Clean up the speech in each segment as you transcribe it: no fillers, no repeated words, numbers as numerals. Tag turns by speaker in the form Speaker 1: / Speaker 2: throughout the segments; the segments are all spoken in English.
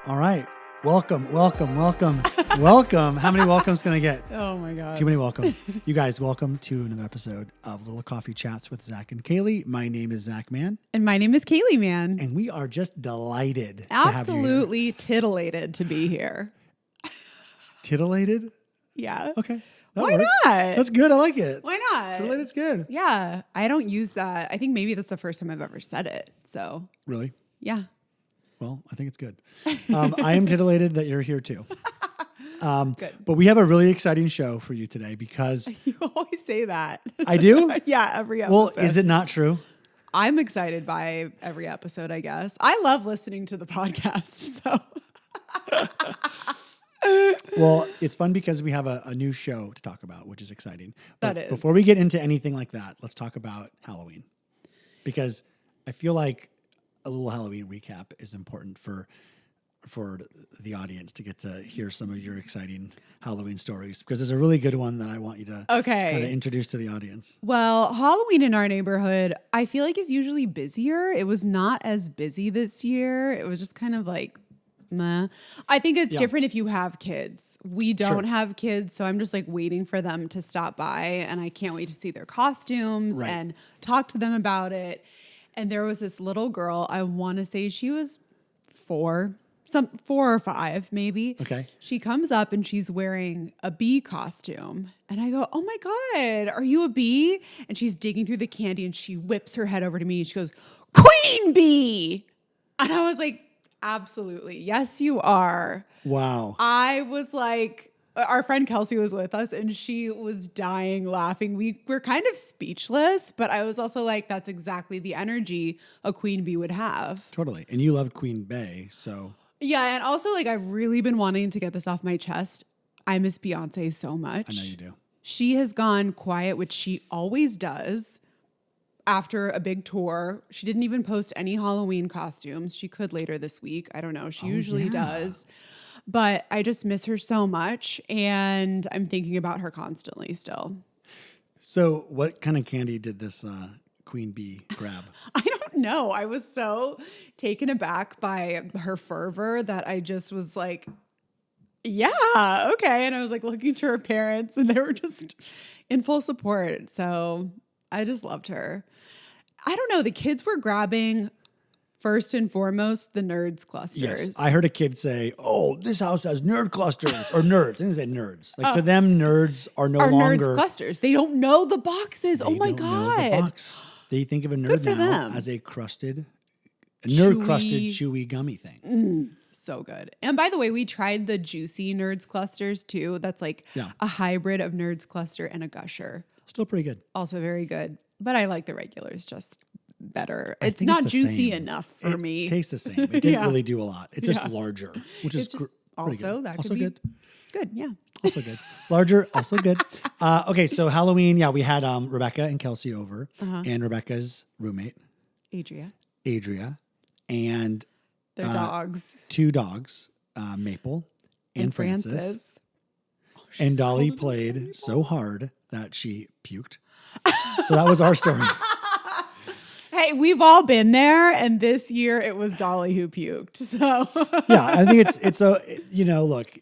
Speaker 1: All right. Welcome. Welcome. How many welcomes can I get?
Speaker 2: Oh my God.
Speaker 1: Too many welcomes. You guys, welcome to another episode of Little Coffee Chats with Zach and Kailey. My name is Zach Mann.
Speaker 2: And my name is Kailey Mann.
Speaker 1: And we are just delighted
Speaker 2: Absolutely titillated to be here.
Speaker 1: Titillated?
Speaker 2: Yeah.
Speaker 1: Okay.
Speaker 2: Why
Speaker 1: works.
Speaker 2: not?
Speaker 1: That's good. I like it.
Speaker 2: Why not?
Speaker 1: Titillated is good.
Speaker 2: Yeah. I don't use that. I think maybe that's the first time I've ever said it. So.
Speaker 1: Really?
Speaker 2: Yeah.
Speaker 1: Well, I think it's good. I am titillated that you're here too.
Speaker 2: Good.
Speaker 1: But we have a really exciting show for you today because
Speaker 2: You always say that.
Speaker 1: I do?
Speaker 2: Yeah, every episode.
Speaker 1: Well, is it not true?
Speaker 2: I'm excited by every episode, I guess. I love listening to the podcast. So.
Speaker 1: Well, it's fun because we have a new show to talk about, which is exciting. But
Speaker 2: That is.
Speaker 1: Before we get into anything like that, let's talk about Halloween. Because I feel like a little Halloween recap is important for the audience to get to hear some of your exciting Halloween stories. Because there's a really good one that I want you to kind of introduce to the audience.
Speaker 2: Well, Halloween in our neighborhood, I feel like is usually busier. It was not as busy this year. It was just kind of like, meh. I think it's different if you have kids. We don't have kids, so I'm just like waiting for them to stop by, and I can't wait to see their costumes and talk to them about it. And there was this little girl, I want to say she was 4 or 5 maybe.
Speaker 1: Okay.
Speaker 2: She comes up and she's wearing a bee costume. And I go, oh my God, are you a bee? And she's digging through the candy and she whips her head over to me and she goes, Queen Bee. And I was like, absolutely. Yes, you are.
Speaker 1: Wow.
Speaker 2: I was like, our friend Kelsey was with us and she was dying laughing. We were kind of speechless, but I was also like, that's exactly the energy a queen bee would have.
Speaker 1: Totally. And you love Queen Bee, so.
Speaker 2: Yeah, and also like I've really been wanting to get this off my chest. I miss Beyonce so much.
Speaker 1: I know you do.
Speaker 2: She has gone quiet, which she always does after a big tour. She didn't even post any Halloween costumes. She could later this week. I don't know. She usually does. But I just miss her so much, and I'm thinking about her constantly still.
Speaker 1: So what kind of candy did this Queen Bee grab?
Speaker 2: I don't know. I was so taken aback by her fervor that I just was like, yeah, okay. And I was like looking to her parents, and they were just in full support. So I just loved her. I don't know. The kids were grabbing, first and foremost, the nerds clusters.
Speaker 1: Yes. I heard a kid say, oh, this house has nerd clusters. Or nerds. I think they said nerds. Like to them, nerds are no longer.
Speaker 2: Nerds clusters. They don't know the boxes.
Speaker 1: They
Speaker 2: Oh my
Speaker 1: don't know
Speaker 2: God.
Speaker 1: the box. They think of a
Speaker 2: Good
Speaker 1: nerd
Speaker 2: for
Speaker 1: now
Speaker 2: them.
Speaker 1: as a nerd-crusted, chewy, gummy thing.
Speaker 2: So good. And by the way, we tried the juicy nerds clusters too. That's like a hybrid of nerds cluster and a gusher.
Speaker 1: Still pretty good.
Speaker 2: Also very good. But I like the regulars just better.
Speaker 1: I
Speaker 2: It's
Speaker 1: think
Speaker 2: not
Speaker 1: the
Speaker 2: juicy
Speaker 1: same.
Speaker 2: enough for me.
Speaker 1: It tastes the same. It didn't really do a lot. It's just larger, which is
Speaker 2: It's just
Speaker 1: pretty good.
Speaker 2: also that
Speaker 1: Also
Speaker 2: could be
Speaker 1: good.
Speaker 2: good. Yeah.
Speaker 1: Also good. Larger, also good. Okay, so Halloween, we had Rebecca and Kelsey over, and Rebecca's roommate, Adria, and
Speaker 2: Their dogs.
Speaker 1: 2 dogs, Maple and Francis. And Dolly played so hard that she puked. So that was our story.
Speaker 2: Hey, we've all been there, and this year it was Dolly who puked. So
Speaker 1: Yeah, I think it's a, look,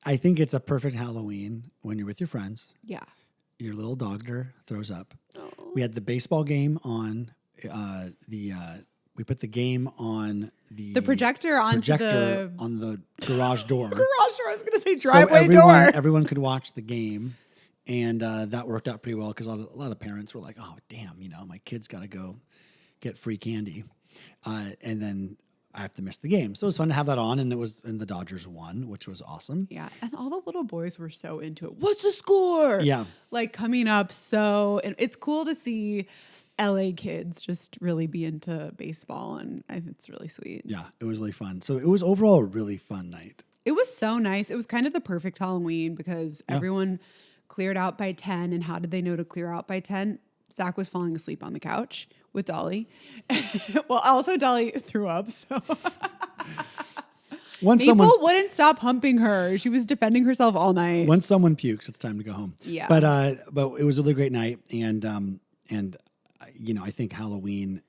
Speaker 1: I think it's a perfect Halloween when you're with your friends.
Speaker 2: yeah.
Speaker 1: Your little dogger throws up. Oh. We had the baseball game on we put the game on the
Speaker 2: projector onto
Speaker 1: on the garage door.
Speaker 2: Garage door. I was going to say driveway
Speaker 1: so
Speaker 2: door.
Speaker 1: Everyone could watch the game, and that worked out pretty well because a lot of parents were like, "Oh, damn, my kid's got to go get free candy," and then I have to miss the game. So it was fun to have that on, and the Dodgers won, which was awesome.
Speaker 2: Yeah, and all the little boys were so into it. What's the score?
Speaker 1: Yeah,
Speaker 2: like coming up. So it's cool to see LA kids just really be into baseball, and it's really sweet.
Speaker 1: Yeah, it was really fun. So it was overall a really fun night.
Speaker 2: It was so nice. It was kind of the perfect Halloween because everyone cleared out by 10. And how did they know to clear out by 10? Zach was falling asleep on the couch with Dolly. Well, also Dolly threw up, so. Maple wouldn't stop humping her. She was defending herself all night.
Speaker 1: Once someone pukes, it's time to go home.
Speaker 2: Yeah.
Speaker 1: But it was a really great night, and I think Halloween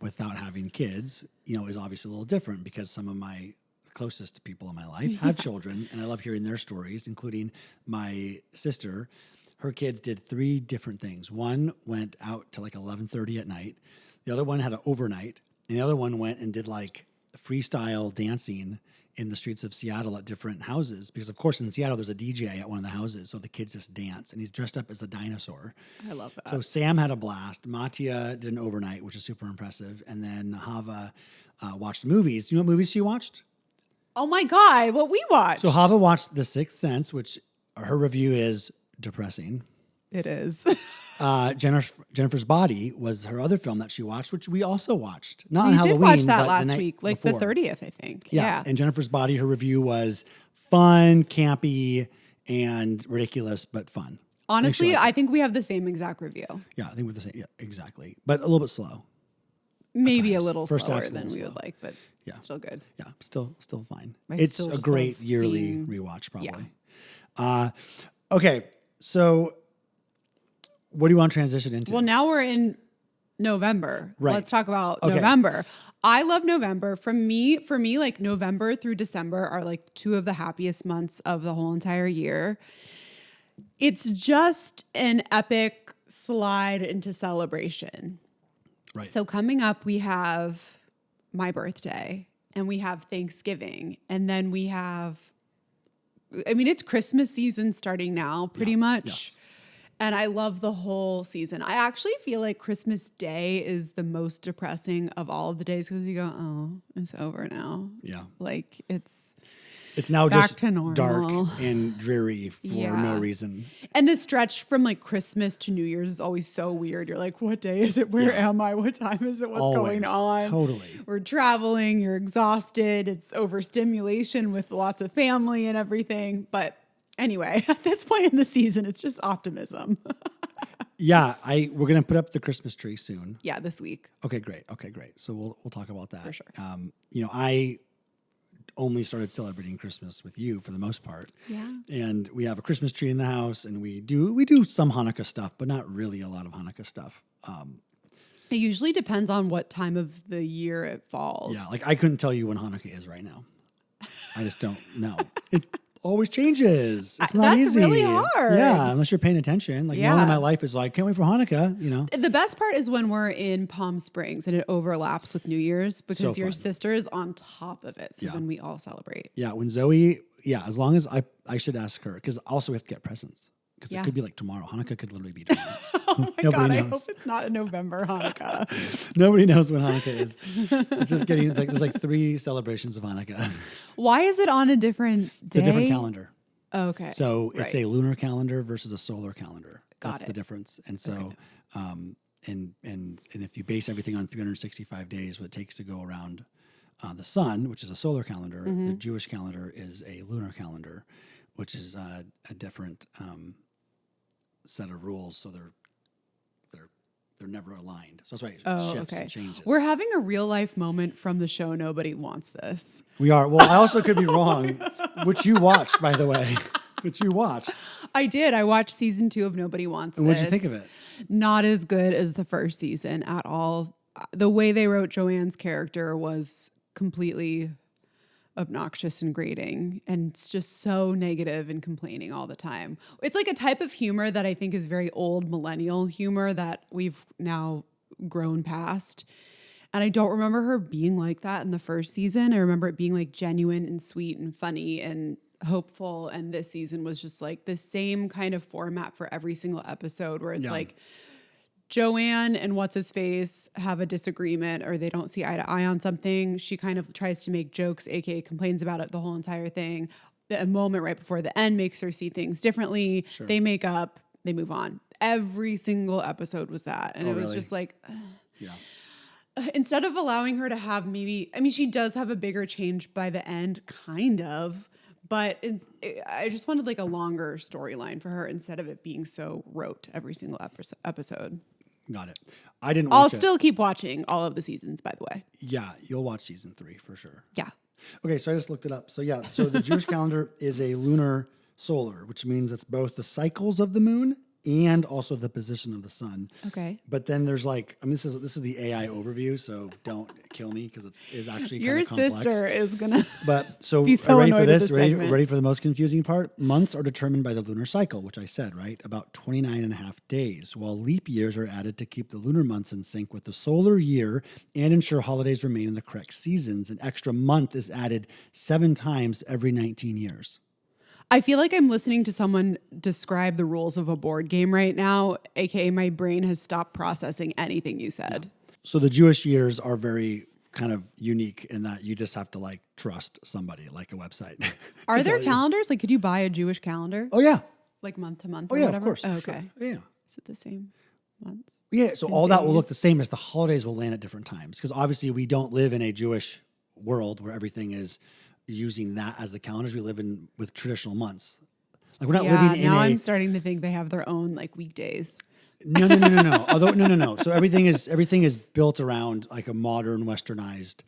Speaker 1: without having kids, is obviously a little different because some of my closest people in my life have children, and I love hearing their stories, including my sister. Her kids did 3 different things. One went out to like 11:30 at night. The other one had an overnight, and the other one went and did like freestyle dancing in the streets of Seattle at different houses. Because of course in Seattle there's a DJ at one of the houses, so the kids just dance, and he's dressed up as a dinosaur.
Speaker 2: I love that.
Speaker 1: So Sam had a blast. Mattia did an overnight, which is super impressive, and then Hava watched movies. You know what movies she watched?
Speaker 2: Oh my God, what we watched.
Speaker 1: So Hava watched The Sixth Sense, which her review is depressing.
Speaker 2: It is.
Speaker 1: Jennifer's Body was her other film that she watched, which we also watched. Not on
Speaker 2: We
Speaker 1: Halloween,
Speaker 2: did watch that
Speaker 1: but
Speaker 2: last
Speaker 1: the night
Speaker 2: week, like
Speaker 1: before.
Speaker 2: the 30th, I think.
Speaker 1: Yeah. And Jennifer's Body, her review was fun, campy, and ridiculous, but fun.
Speaker 2: Honestly, I think we have the same exact review.
Speaker 1: Yeah, I think we're the same. Yeah, exactly. But a little bit slow.
Speaker 2: Maybe a
Speaker 1: times.
Speaker 2: little
Speaker 1: First
Speaker 2: slower
Speaker 1: act's a
Speaker 2: than
Speaker 1: little
Speaker 2: we would
Speaker 1: slow.
Speaker 2: like, but
Speaker 1: Yeah.
Speaker 2: still good.
Speaker 1: Yeah, still fine.
Speaker 2: I
Speaker 1: It's
Speaker 2: still
Speaker 1: a
Speaker 2: just
Speaker 1: great
Speaker 2: love
Speaker 1: yearly
Speaker 2: seeing-
Speaker 1: rewatch, probably.
Speaker 2: Yeah.
Speaker 1: Okay, so what do you want to transition into?
Speaker 2: Well, now we're in November.
Speaker 1: Right.
Speaker 2: Let's talk about
Speaker 1: Okay.
Speaker 2: November. I love November. For me, like November through December are like 2 of the happiest months of the whole entire year. It's just an epic slide into celebration.
Speaker 1: Right.
Speaker 2: So coming up, we have my birthday and we have Thanksgiving, and then we have, it's Christmas season starting now pretty much.
Speaker 1: Yes.
Speaker 2: And I love the whole season. I actually feel like Christmas Day is the most depressing of all of the days because you go, oh, it's over now.
Speaker 1: Yeah.
Speaker 2: Like it's
Speaker 1: now
Speaker 2: back
Speaker 1: just
Speaker 2: to normal.
Speaker 1: dark and dreary for
Speaker 2: Yeah.
Speaker 1: no reason.
Speaker 2: And the stretch from like Christmas to New Year's is always so weird. You're like, what day is it? Where am I? What time is it? What's going on?
Speaker 1: Totally.
Speaker 2: We're traveling. You're exhausted. It's overstimulation with lots of family and everything. But anyway, at this point in the season, it's just optimism.
Speaker 1: Yeah, we're gonna put up the Christmas tree soon.
Speaker 2: Yeah, this week.
Speaker 1: Okay, great. So we'll talk about that
Speaker 2: For sure.
Speaker 1: I only started celebrating Christmas with you for the most part.
Speaker 2: Yeah.
Speaker 1: And we have a Christmas tree in the house, and we do some Hanukkah stuff, but not really a lot of Hanukkah stuff.
Speaker 2: It usually depends on what time of the year it falls.
Speaker 1: Yeah, like I couldn't tell you when Hanukkah is right now. I just don't know. It always changes. It's not
Speaker 2: That's
Speaker 1: easy.
Speaker 2: really hard.
Speaker 1: Yeah, unless you're paying attention. Like no one in my life is like, can't wait for Hanukkah,
Speaker 2: The best part is when we're in Palm Springs and it overlaps with New Year's because
Speaker 1: So
Speaker 2: your
Speaker 1: fun.
Speaker 2: sister's on top of it. So
Speaker 1: Yeah.
Speaker 2: then we all celebrate.
Speaker 1: Yeah, when Zoe, as long as I should ask her, because also we have to get presents. Because
Speaker 2: Yeah.
Speaker 1: it could be like tomorrow. Hanukkah could literally be tomorrow.
Speaker 2: Oh my
Speaker 1: Nobody
Speaker 2: God, I
Speaker 1: knows.
Speaker 2: hope it's not a November Hanukkah.
Speaker 1: Nobody knows when Hanukkah is. It's just getting, there's like 3 celebrations of Hanukkah.
Speaker 2: Why is it on a different day?
Speaker 1: It's a different calendar.
Speaker 2: Oh, okay.
Speaker 1: So it's
Speaker 2: Right.
Speaker 1: a lunar calendar versus a solar calendar.
Speaker 2: Got
Speaker 1: That's
Speaker 2: it.
Speaker 1: the difference. And so, and if you base everything on 365 days, what it takes to go around the sun, which is a solar calendar,
Speaker 2: Mm-hmm.
Speaker 1: the Jewish calendar is a lunar calendar, which is a different set of rules. So they're never aligned. So that's why it shifts and changes.
Speaker 2: We're having a real life moment from the show. Nobody wants this.
Speaker 1: We are. Well, I also could be wrong, which you watched, by the way. Which you watched.
Speaker 2: I did. I watched season 2 of Nobody Wants
Speaker 1: And
Speaker 2: This.
Speaker 1: what'd you think of it?
Speaker 2: Not as good as the first season at all. The way they wrote Joanne's character was completely obnoxious and grating, and it's just so negative and complaining all the time. It's like a type of humor that I think is very old millennial humor that we've now grown past. And I don't remember her being like that in the first season. I remember it being like genuine and sweet and funny and hopeful. And this season was just like the same kind of format for every single episode where it's like Joanne and what's his face have a disagreement or they don't see eye to eye on something. She kind of tries to make jokes, aka complains about it the whole entire thing. A moment right before the end makes her see things differently.
Speaker 1: Sure.
Speaker 2: They make up, they move on. Every single episode was that. And it was
Speaker 1: really?
Speaker 2: just like,
Speaker 1: Yeah.
Speaker 2: instead of allowing her to have she does have a bigger change by the end, kind of. But I just wanted like a longer storyline for her instead of it being so rote every single episode.
Speaker 1: Got it. I didn't
Speaker 2: I'll
Speaker 1: watch it.
Speaker 2: still keep watching all of the seasons, by the way.
Speaker 1: Yeah, you'll watch season 3 for sure.
Speaker 2: Yeah.
Speaker 1: Okay, so I just looked it up. So the Jewish calendar is a lunar solar, which means it's both the cycles of the moon and also the position of the sun.
Speaker 2: Okay.
Speaker 1: But then there's like, I mean, this is the AI overview, so don't kill me because it's actually kind
Speaker 2: Your
Speaker 1: of complex.
Speaker 2: sister is gonna.
Speaker 1: But so,
Speaker 2: Be so
Speaker 1: ready for
Speaker 2: annoyed at
Speaker 1: this?
Speaker 2: this
Speaker 1: Ready,
Speaker 2: segment.
Speaker 1: ready for the most confusing part? Months are determined by the lunar cycle, which I said, right? About 29 and a half days, while leap years are added to keep the lunar months in sync with the solar year and ensure holidays remain in the correct seasons. An extra month is added 7 times every 19 years.
Speaker 2: I feel like I'm listening to someone describe the rules of a board game right now, aka my brain has stopped processing anything you said.
Speaker 1: So the Jewish years are very kind of unique in that you just have to like trust somebody, like a website.
Speaker 2: Are there calendars? Like, could you buy a Jewish calendar?
Speaker 1: Oh yeah.
Speaker 2: Like month to month
Speaker 1: Oh
Speaker 2: or
Speaker 1: yeah,
Speaker 2: whatever?
Speaker 1: of course.
Speaker 2: Oh,
Speaker 1: Sure.
Speaker 2: okay.
Speaker 1: Yeah.
Speaker 2: Is it the same months?
Speaker 1: Yeah, so all that will look the same as the holidays will land at different times because obviously we don't live in a Jewish world where everything is using that as the calendars. We live in with traditional months. Like we're not living in
Speaker 2: now
Speaker 1: a
Speaker 2: I'm starting to think they have their own like weekdays.
Speaker 1: no. Although no. So everything is built around like a modern westernized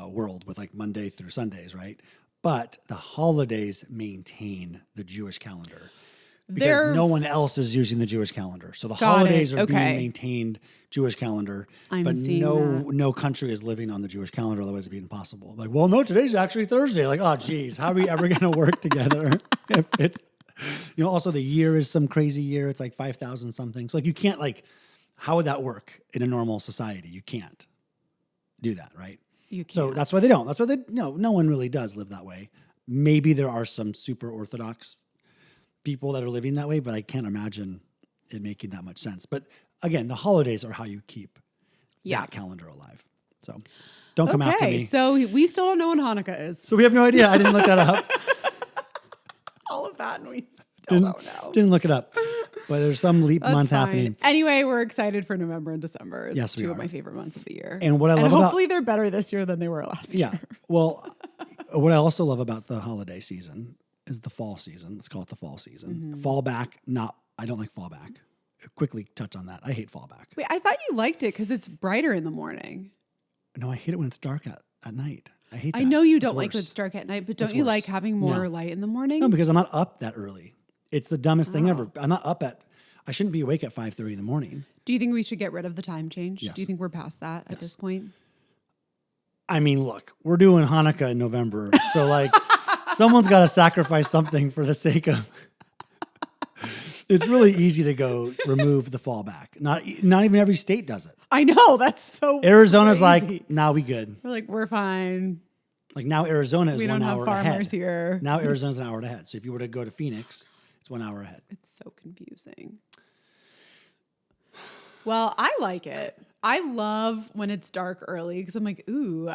Speaker 1: world with like Monday through Sundays, right? But the holidays maintain the Jewish calendar. Because no one else is using the Jewish calendar. So the holidays are being maintained Jewish calendar. But no country is living on the Jewish calendar, otherwise it'd be impossible. Like, well, no, today's actually Thursday. Like, oh geez, how are we ever gonna work together if it's also the year is some crazy year. It's like 5,000 something. So like you can't how would that work in a normal society? You can't do that, right?
Speaker 2: You can't.
Speaker 1: So that's why they don't. That's why no one really does live that way. Maybe there are some super Orthodox people that are living that way, but I can't imagine it making that much sense. But again, the holidays are how you keep that calendar alive. So don't come after me.
Speaker 2: So we still don't know when Hanukkah is.
Speaker 1: So we have no idea. I didn't look that up.
Speaker 2: All of that, and we still don't know.
Speaker 1: Didn't look it up. But there's some leap month happening.
Speaker 2: Anyway, we're excited for November and December. It's
Speaker 1: Yes, we
Speaker 2: two
Speaker 1: are.
Speaker 2: of my favorite months of the year.
Speaker 1: And what I love
Speaker 2: hopefully they're better this year than they were last year.
Speaker 1: Yeah. Well, what I also love about the holiday season is the fall season. Let's call it the fall season. Fall back, I don't like fall back. Quickly touch on that. I hate fall back.
Speaker 2: Wait, I thought you liked it because it's brighter in the morning.
Speaker 1: No, I hate it when it's dark at night. I hate that.
Speaker 2: I know you
Speaker 1: It's
Speaker 2: don't like
Speaker 1: worse.
Speaker 2: when it's dark at night, but don't you like having more light in the morning?
Speaker 1: No, because I'm not up that early. It's the dumbest thing ever. I'm not up I shouldn't be awake at 5:30 in the morning.
Speaker 2: Do you think we should get rid of the time change?
Speaker 1: Yes.
Speaker 2: Do you think we're past that at this point?
Speaker 1: I mean, look, we're doing Hanukkah in November. So like someone's got to sacrifice something for the sake of it's really easy to go remove the fallback. Not even every state does it.
Speaker 2: I know, that's so
Speaker 1: Arizona's
Speaker 2: crazy.
Speaker 1: like, now we good.
Speaker 2: We're like, we're fine.
Speaker 1: Like now Arizona is
Speaker 2: We
Speaker 1: 1
Speaker 2: don't
Speaker 1: hour
Speaker 2: have farmers
Speaker 1: ahead.
Speaker 2: here.
Speaker 1: Now Arizona's an hour ahead. So if you were to go to Phoenix, it's 1 hour ahead.
Speaker 2: It's so confusing. Well, I like it. I love when it's dark early because I'm like, ooh,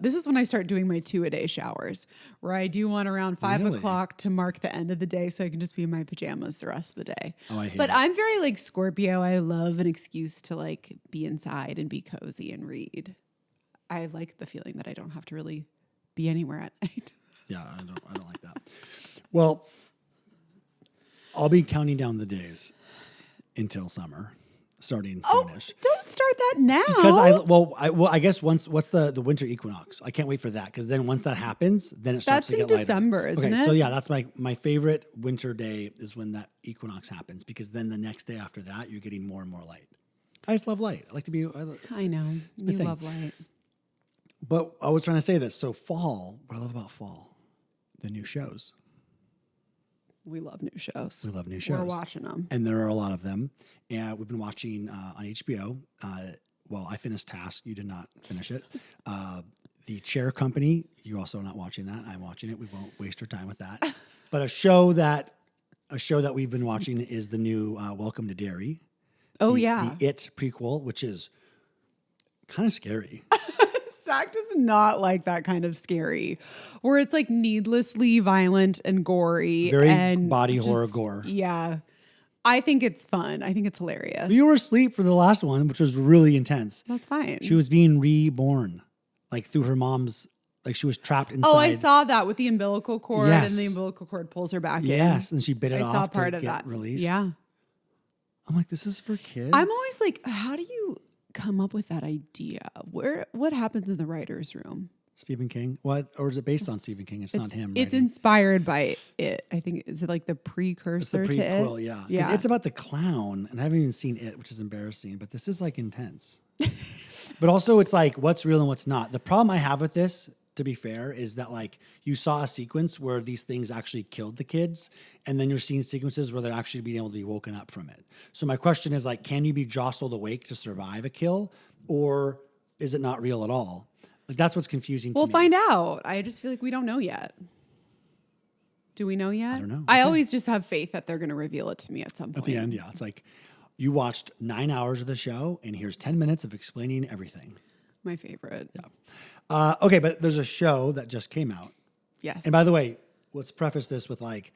Speaker 2: this is when I start doing my 2-a-day showers where I do one around 5 o'clock to mark the end of the day so I can just be in my pajamas the rest of the day.
Speaker 1: Oh, I hate
Speaker 2: But
Speaker 1: it.
Speaker 2: I'm very like Scorpio. I love an excuse to like be inside and be cozy and read. I like the feeling that I don't have to really be anywhere at night.
Speaker 1: Yeah, I don't like that. Well, I'll be counting down the days until summer, starting soonish.
Speaker 2: Don't start that now.
Speaker 1: Because I guess what's the winter equinox? I can't wait for that because then once that happens, then it starts
Speaker 2: That's
Speaker 1: to
Speaker 2: in
Speaker 1: get lighter.
Speaker 2: December, isn't it?
Speaker 1: So yeah, that's my favorite winter day is when that equinox happens because then the next day after that you're getting more and more light. I just love light. I like to be.
Speaker 2: I know you
Speaker 1: thing.
Speaker 2: love light.
Speaker 1: But I was trying to say this. So fall, what I love about fall, the new shows.
Speaker 2: We love new shows.
Speaker 1: We love new shows.
Speaker 2: We're watching them.
Speaker 1: And there are a lot of them. And we've been watching on HBO. Well, I finished Task. You did not finish it. The Chair Company. You're also not watching that. I'm watching it. We won't waste our time with that. But a show that we've been watching is the new Welcome to Derry.
Speaker 2: Oh,
Speaker 1: the
Speaker 2: yeah.
Speaker 1: It prequel, which is kind of scary.
Speaker 2: Zach does not like that kind of scary, where it's like needlessly violent and gory.
Speaker 1: Very
Speaker 2: and
Speaker 1: body horror gore.
Speaker 2: Yeah. I think it's fun. I think it's hilarious.
Speaker 1: You were asleep for the last one, which was really intense.
Speaker 2: That's fine.
Speaker 1: She was being reborn, like through her mom's, like she was trapped inside.
Speaker 2: Oh, I saw that with the umbilical cord,
Speaker 1: Yes.
Speaker 2: and the umbilical cord pulls her back in.
Speaker 1: Yes, and she bit it
Speaker 2: I
Speaker 1: off
Speaker 2: saw
Speaker 1: to
Speaker 2: part of
Speaker 1: get
Speaker 2: that.
Speaker 1: released.
Speaker 2: Yeah.
Speaker 1: I'm like, this is for kids.
Speaker 2: I'm always like, how do you come up with that idea? What happens in the writer's room?
Speaker 1: Stephen King? What? Or is it based on Stephen King? It's not him.
Speaker 2: It's
Speaker 1: writing.
Speaker 2: inspired by it. I think, is it like the precursor
Speaker 1: It's the
Speaker 2: to it?
Speaker 1: prequel, yeah. 'Cause
Speaker 2: Yeah.
Speaker 1: it's about the clown, and I haven't even seen it, which is embarrassing, but this is like intense. But also it's like what's real and what's not. The problem I have with this, to be fair, is that like you saw a sequence where these things actually killed the kids, and then you're seeing sequences where they're actually being able to be woken up from it. So my question is like, can you be jostled awake to survive a kill, or is it not real at all? Like that's what's confusing to me.
Speaker 2: We'll find out. I just feel like we don't know yet. Do we know yet?
Speaker 1: I don't know.
Speaker 2: I
Speaker 1: Okay.
Speaker 2: always just have faith that they're going to revel it to me at some point.
Speaker 1: At the end, yeah. It's like you watched 9 hours of the show, and here's 10 minutes of explaining everything.
Speaker 2: My favorite.
Speaker 1: Yeah. Okay, but there's a show that just came out.
Speaker 2: Yes.
Speaker 1: And by the way, let's preface this with like,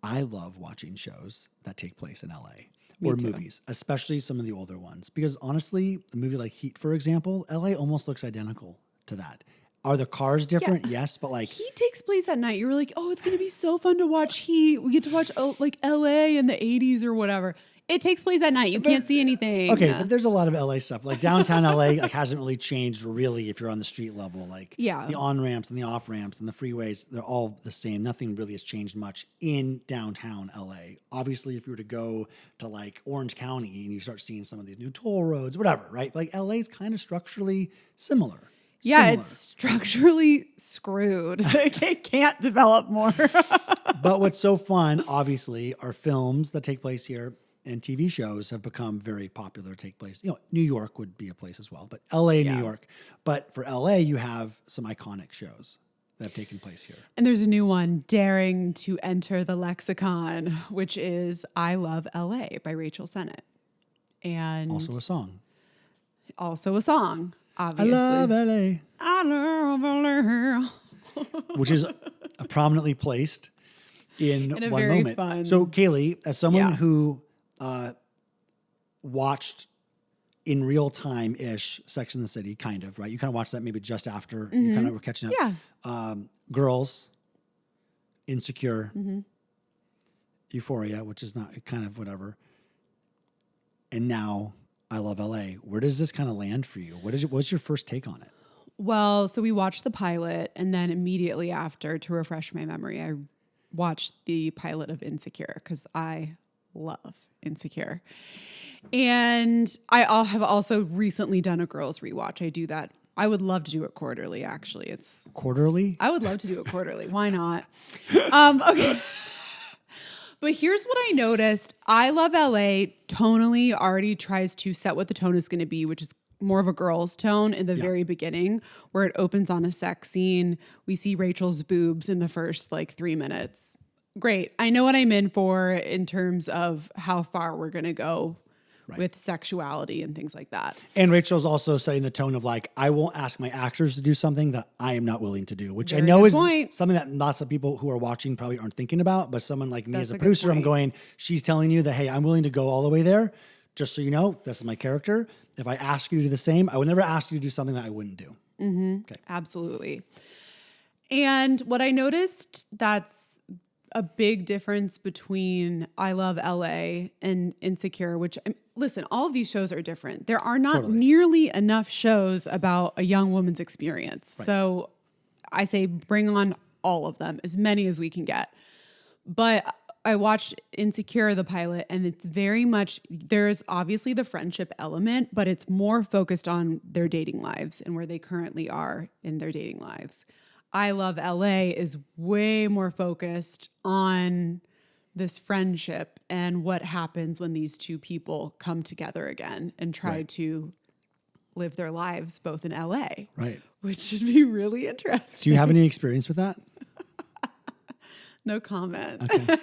Speaker 1: I love watching shows that take place in LA or
Speaker 2: too.
Speaker 1: movies, especially some of the older ones. Because honestly, a movie like Heat, for example, LA almost looks identical to that. Are the cars different?
Speaker 2: Yeah.
Speaker 1: Yes, but like
Speaker 2: Heat takes place at night. You were like, oh, it's going to be so fun to watch Heat. We get to watch like LA in the 80s or whatever. It takes place at night. You can't see anything.
Speaker 1: okay, but there's a lot of LA stuff. Like downtown LA like hasn't really changed really if you're on the street level. Like
Speaker 2: Yeah.
Speaker 1: the on-ramps and the off-ramps and the freeways, they're all the same. Nothing really has changed much in downtown LA. Obviously, if you were to go to like Orange County and you start seeing some of these new toll roads, whatever, right? Like LA is kind of structurally similar.
Speaker 2: Yeah,
Speaker 1: Similar.
Speaker 2: it's structurally screwed. So it can't develop more.
Speaker 1: But what's so fun, obviously, are films that take place here, and TV shows have become very popular to take place. You know, New York would be a place as well, but LA and
Speaker 2: Yeah.
Speaker 1: New York. But for LA, you have some iconic shows that have taken place here.
Speaker 2: And there's a new one daring to enter the lexicon, which is I Love LA by Rachel Sennott. And
Speaker 1: Also a song.
Speaker 2: also a song,
Speaker 1: I
Speaker 2: obviously.
Speaker 1: love LA,
Speaker 2: I love LA.
Speaker 1: which is prominently placed in
Speaker 2: In a
Speaker 1: one
Speaker 2: very
Speaker 1: moment.
Speaker 2: fun-
Speaker 1: So, Kailey, as someone
Speaker 2: Yeah.
Speaker 1: who watched in real time ish Sex in the City, kind of, right? You kind of watched that maybe just after you kind of were catching up.
Speaker 2: Yeah.
Speaker 1: Girls, Insecure,
Speaker 2: Mm-hmm.
Speaker 1: Euphoria, which is not kind of whatever. And now I Love LA. Where does this kind of land for you? What's your first take on it?
Speaker 2: Well, so we watched the pilot, and then immediately after, to refresh my memory, I watched the pilot of Insecure because I love Insecure. And have also recently done a girls rewatch. I do that. I would love to do it quarterly, actually.
Speaker 1: Quarterly?
Speaker 2: I would love to do it quarterly. Why not? Okay. But here's what I noticed. I Love LA tonally already tries to set what the tone is going to be, which is more of a girl's tone in the very beginning, where it opens on a sex scene. We see Rachel's boobs in the first like 3 minutes. Great. I know what I'm in for in terms of how far we're going to go with sexuality and things like that.
Speaker 1: And Rachel's also setting the tone of like, I won't ask my actors to do something that I am not willing to do, which
Speaker 2: Very
Speaker 1: I know
Speaker 2: good
Speaker 1: is
Speaker 2: point.
Speaker 1: something that lots of people who are watching probably aren't thinking about. But someone like me
Speaker 2: That's
Speaker 1: as a
Speaker 2: a good
Speaker 1: producer, I'm
Speaker 2: point.
Speaker 1: going, she's telling you that, hey, I'm willing to go all the way there. Just so you know, this is my character. If I ask you to do the same, I would never ask you to do something that I wouldn't do. Okay.
Speaker 2: Absolutely. And what I noticed that's a big difference between I Love LA and Insecure, which, listen, all of these shows are different. There are not nearly enough shows about a young woman's experience.
Speaker 1: Right.
Speaker 2: So I say bring on all of them, as many as we can get. But I watched Insecure, the pilot, and it's very much, there's obviously the friendship element, but it's more focused on their dating lives and where they currently are in their dating lives. I Love LA is way more focused on this friendship and what happens when these two people come together again and try to live their lives both in LA.
Speaker 1: Right.
Speaker 2: Which should be really interesting.
Speaker 1: Do you have any experience with that?
Speaker 2: No comment.
Speaker 1: Okay.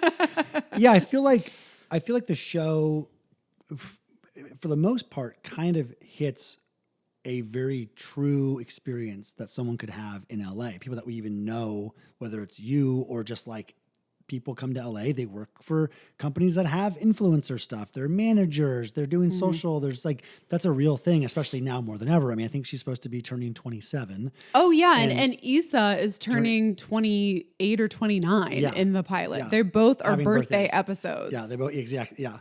Speaker 1: Yeah, I feel like the show, for the most part, kind of hits a very true experience that someone could have in LA. People that we even know, whether it's you or just like people come to LA, they work for companies that have influencer stuff. They're managers, they're doing social. There's like, that's a real thing, especially now more than ever. I mean, I think she's supposed to be turning 27.
Speaker 2: Oh yeah. And Issa is turning 28 or 29 in the pilot.
Speaker 1: Yeah.
Speaker 2: They both are
Speaker 1: Having
Speaker 2: birthday
Speaker 1: birthdays.
Speaker 2: episodes.
Speaker 1: Yeah, they both, exactly. Yeah.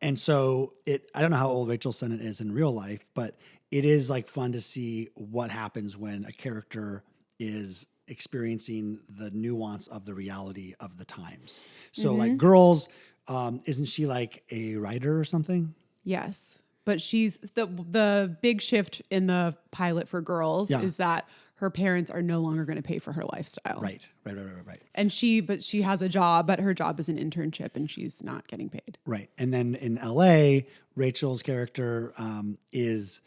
Speaker 1: And so I don't know how old Rachel Sennott is in real life, but it is like fun to see what happens when a character is experiencing the nuance of the reality of the times. So like Girls, isn't she like a writer or something?
Speaker 2: Yes. But she's the big shift in the pilot for Girls is that her parents are no longer going to pay for her lifestyle.
Speaker 1: Right.
Speaker 2: And she has a job, but her job is an internship and she's not getting paid.
Speaker 1: Right. And then in LA, Rachel's character is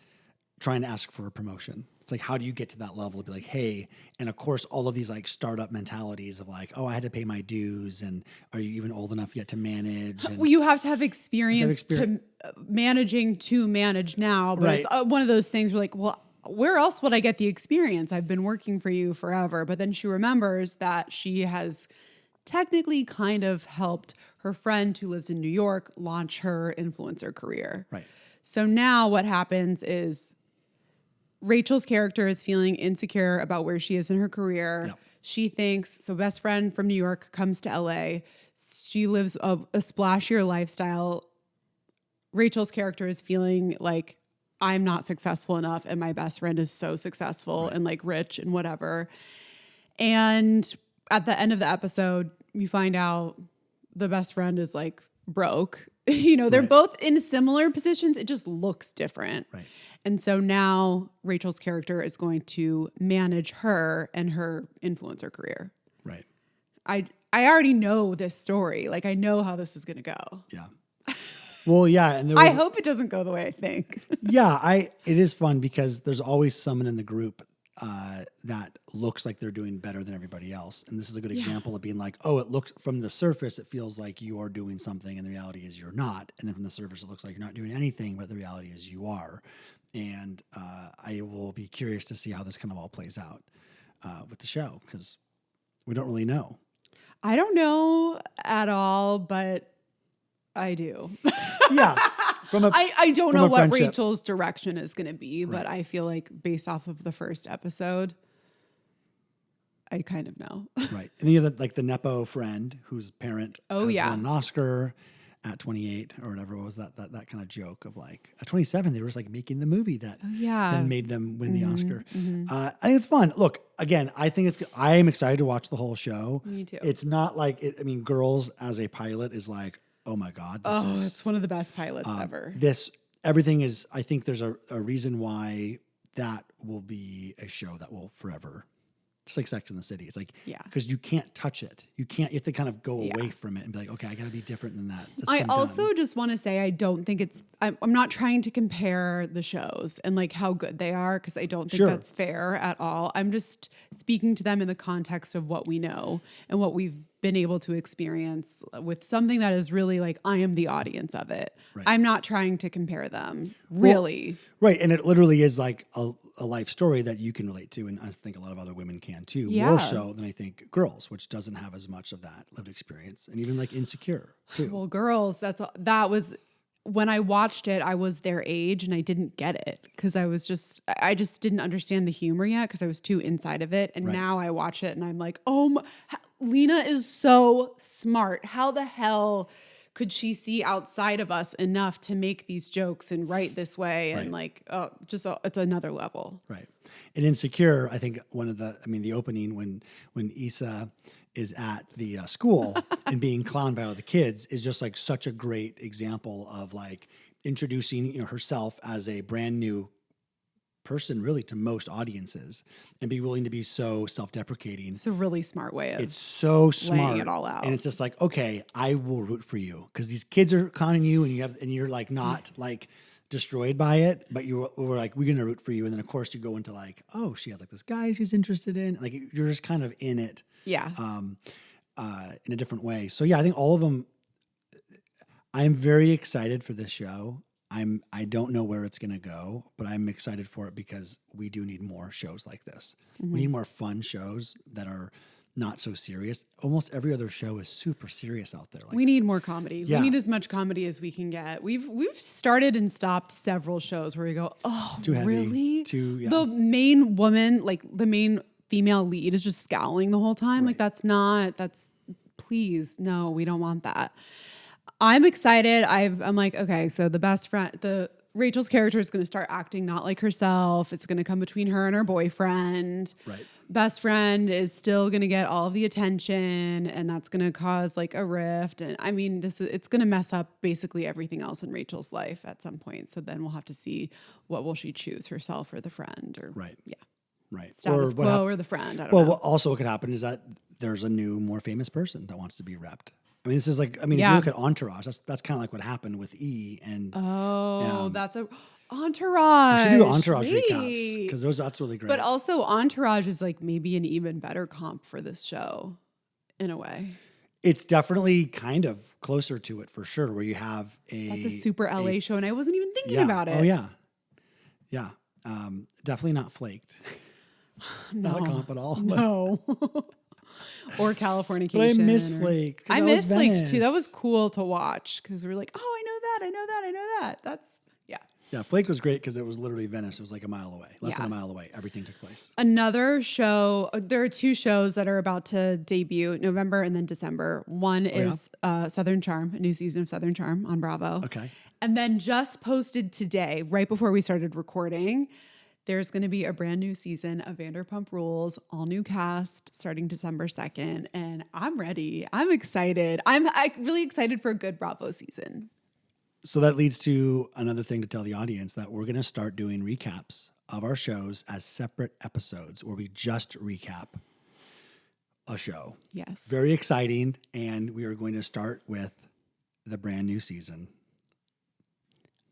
Speaker 1: trying to ask for a promotion. It's like, how do you get to that level to be like, hey, and of course, all of these like startup mentalities of like, oh, I had to pay my dues. And are you even old enough yet to manage? And
Speaker 2: well, you have to have experience to manage now. But it's one of those things where like, well, where else would I get the experience? I've been working for you forever. But then she remembers that she has technically kind of helped her friend who lives in New York launch her influencer career.
Speaker 1: Right.
Speaker 2: So now what happens is Rachel's character is feeling insecure about where she is in her career.
Speaker 1: Yep.
Speaker 2: She thinks, so best friend from New York comes to LA. She lives a splashier lifestyle. Rachel's character is feeling like, I'm not successful enough and my best friend is so successful and like rich and whatever. And at the end of the episode, you find out the best friend is like broke. They're both in similar positions. It just looks different.
Speaker 1: Right.
Speaker 2: And so now Rachel's character is going to manage her and her influencer career.
Speaker 1: Right.
Speaker 2: I already know this story. Like I know how this is going to go.
Speaker 1: Yeah. Well, yeah. And
Speaker 2: I hope it doesn't go the way I think.
Speaker 1: It is fun because there's always someone in the group that looks like they're doing better than everybody else. And this is a good example of being like, oh, it looks from the surface, it feels like you are doing something and the reality is you're not. And then from the surface, it looks like you're not doing anything, but the reality is you are. And I will be curious to see how this kind of all plays out with the show because we don't really know.
Speaker 2: I don't know at all, but I do.
Speaker 1: Yeah.
Speaker 2: I don't know what Rachel's direction is going to be, but I feel like based off of the first episode, I kind of know. Right.
Speaker 1: And then you have the Nepo friend whose parent has won an Oscar at 28 or whatever. What was that kind of joke of like at 27, they were just like making the movie that then made them win the Oscar. I think it's fun. Look, again, I am excited to watch the whole show.
Speaker 2: Me too.
Speaker 1: It's not like, Girls as a pilot is like, oh my God.
Speaker 2: It's one of the best pilots ever.
Speaker 1: Everything is, I think there's a reason why that will be a show that will forever, just like Sex and the City. It's like, because you can't touch it. You have to kind of go away from it and be like, okay, I got to be different than that.
Speaker 2: I also just want to say, I don't think I'm not trying to compare the shows and like how good they are, because I don't think that's fair at all. I'm just speaking to them in the context of what we know and what we've been able to experience with something that is really like, I am the audience of it. Right. I'm not trying to compare them, really.
Speaker 1: Well, right. And it literally is like a life story that you can relate to. And I think a lot of other women can too, more so than I think Girls, which doesn't have as much of that lived experience. And even like Insecure too.
Speaker 2: Well, Girls, that was when I watched it, I was their age and I didn't get it because I just didn't understand the humor yet because I was too inside of it. And now I watch it and I'm like, Lena is so smart. How the hell could she see outside of us enough to make these jokes and write this way? And it's another level. Right.
Speaker 1: And Insecure, I think the opening when Issa is at the school and being clowned by all the kids is just like such a great example of like introducing herself as a brand new person really to most audiences and be willing to be so self-deprecating.
Speaker 2: It's a really smart way of
Speaker 1: it's so smart
Speaker 2: laying it all out.
Speaker 1: And it's just like, okay, I will root for you because these kids are clowning you and you're like not like destroyed by it, but we're like, we're gonna root for you. And then of course you go into like, oh, she has like this guy she's interested in. Like you're just kind of in it. Yeah. In a different way. So yeah, I think all of them, I'm very excited for this show. I don't know where it's going to go, but I'm excited for it because we do need more shows like this. Mm-hmm. We need more fun shows that are not so serious. Almost every other show is super serious out there. Like,
Speaker 2: we need more comedy.
Speaker 1: Yeah.
Speaker 2: We need as much comedy as we can get. We've started and stopped several shows where we go, oh,
Speaker 1: too heavy,
Speaker 2: really?
Speaker 1: yeah.
Speaker 2: The main woman, like the main female lead, is just scowling the whole time.
Speaker 1: Right.
Speaker 2: Like please, no, we don't want that. I'm excited. I'm like, okay, so Rachel's character is going to start acting not like herself. It's going to come between her and her boyfriend.
Speaker 1: Right.
Speaker 2: Best friend is still going to get all of the attention, and that's going to cause like a rift. And I mean, it's going to mess up basically everything else in Rachel's life at some point. So then we'll have to see what will she choose, herself or the friend, or
Speaker 1: right.
Speaker 2: Yeah.
Speaker 1: Right.
Speaker 2: Status quo or the friend. I don't know.
Speaker 1: Well, also what could happen is that there's a new, more famous person that wants to be repped. I mean, this is like, if you look at Entourage, that's kind of like what happened with E and.
Speaker 2: Oh, that's a Entourage.
Speaker 1: We should do Entourage recaps because that's really great.
Speaker 2: But also Entourage is like maybe an even better comp for this show in a way.
Speaker 1: It's definitely kind of closer to it for sure, where you have
Speaker 2: That's a super LA show, and I wasn't even thinking about it.
Speaker 1: Oh, yeah. Yeah. Definitely not Flaked. Not a comp at all.
Speaker 2: No. Or Californication.
Speaker 1: But I miss Flaked.
Speaker 2: I miss Flaked too. That was cool to watch because we were like, oh, I know that. That's, yeah.
Speaker 1: Yeah, Flaked was great because it was literally Venice. It was like a mile away, less than a mile away. Everything took place.
Speaker 2: Another show, there are 2 shows that are about to debut, November and then December. One is Southern Charm, a new season of Southern Charm on Bravo.
Speaker 1: Okay.
Speaker 2: And then just posted today, right before we started recording, there's going to be a brand new season of Vanderpump Rules, all new cast, starting December 2nd. And I'm ready. I'm excited. I'm really excited for a good Bravo season.
Speaker 1: So that leads to another thing to tell the audience, that we're going to start doing recaps of our shows as separate episodes where we just recap a show.
Speaker 2: Yes.
Speaker 1: Very exciting. And we are going to start with the brand new season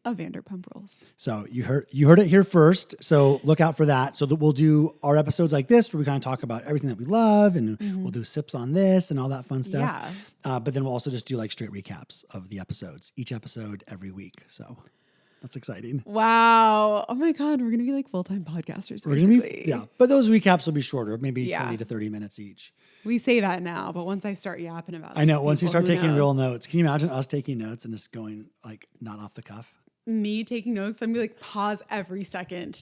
Speaker 2: of Vanderpump Rules.
Speaker 1: So you heard it here first. So look out for that. So that we'll do our episodes like this where we kind of talk about everything that we love, and we'll do sips on this and all that fun stuff.
Speaker 2: Yeah.
Speaker 1: But then we'll also just do like straight recaps of the episodes, each episode every week. So that's exciting.
Speaker 2: Wow. Oh my God. We're going to be like full-time podcasters.
Speaker 1: We're going to be, but those recaps will be shorter, maybe 20 to 30 minutes each.
Speaker 2: We say that now, but once I start yapping about it.
Speaker 1: I know. Once you start taking real notes, can you imagine us taking notes and just going like not off the cuff?
Speaker 2: Me taking notes, I'm gonna like pause every second.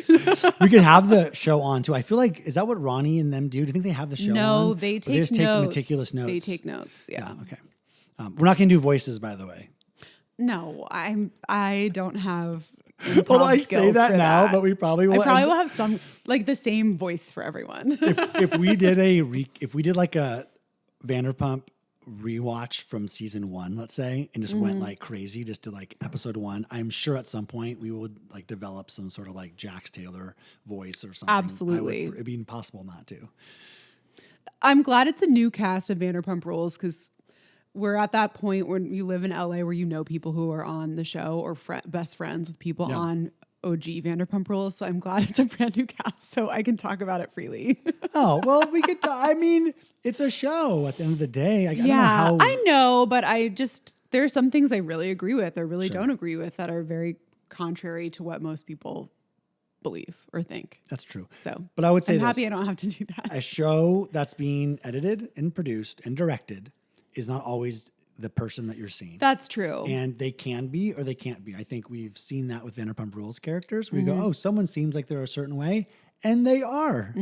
Speaker 1: We could have the show on too. I feel like, is that what Ronnie and them do? Do you think they have the show on?
Speaker 2: No, they take notes.
Speaker 1: They just take meticulous notes.
Speaker 2: They take notes. Yeah.
Speaker 1: Okay. We're not going to do voices, by the way.
Speaker 2: No, I don't have.
Speaker 1: Well, I say that now, but we probably will.
Speaker 2: I probably will have some like the same voice for everyone.
Speaker 1: if we did like a Vanderpump rewatch from season 1, let's say, and just went like crazy just to like episode 1, I'm sure at some point we would like develop some sort of like Jax Taylor voice or something.
Speaker 2: Absolutely.
Speaker 1: It'd be impossible not to.
Speaker 2: I'm glad it's a new cast of Vanderpump Rules because we're at that point when you live in LA where you know people who are on the show or best friends with people on OG Vanderpump Rules. So I'm glad it's a brand new cast so I can talk about it freely.
Speaker 1: Oh, well, we could I mean, it's a show at the end of the day.
Speaker 2: I know, but there are some things I really agree with or really don't agree with that are very contrary to what most people believe or think.
Speaker 1: That's true.
Speaker 2: So,
Speaker 1: but I would say
Speaker 2: I'm happy I don't have to do that.
Speaker 1: A show that's being edited and produced and directed is not always the person that you're seeing.
Speaker 2: That's true.
Speaker 1: And they can be or they can't be. I think we've seen that with Vanderpump Rules characters where you go, oh, someone seems like they're a certain way, and they are.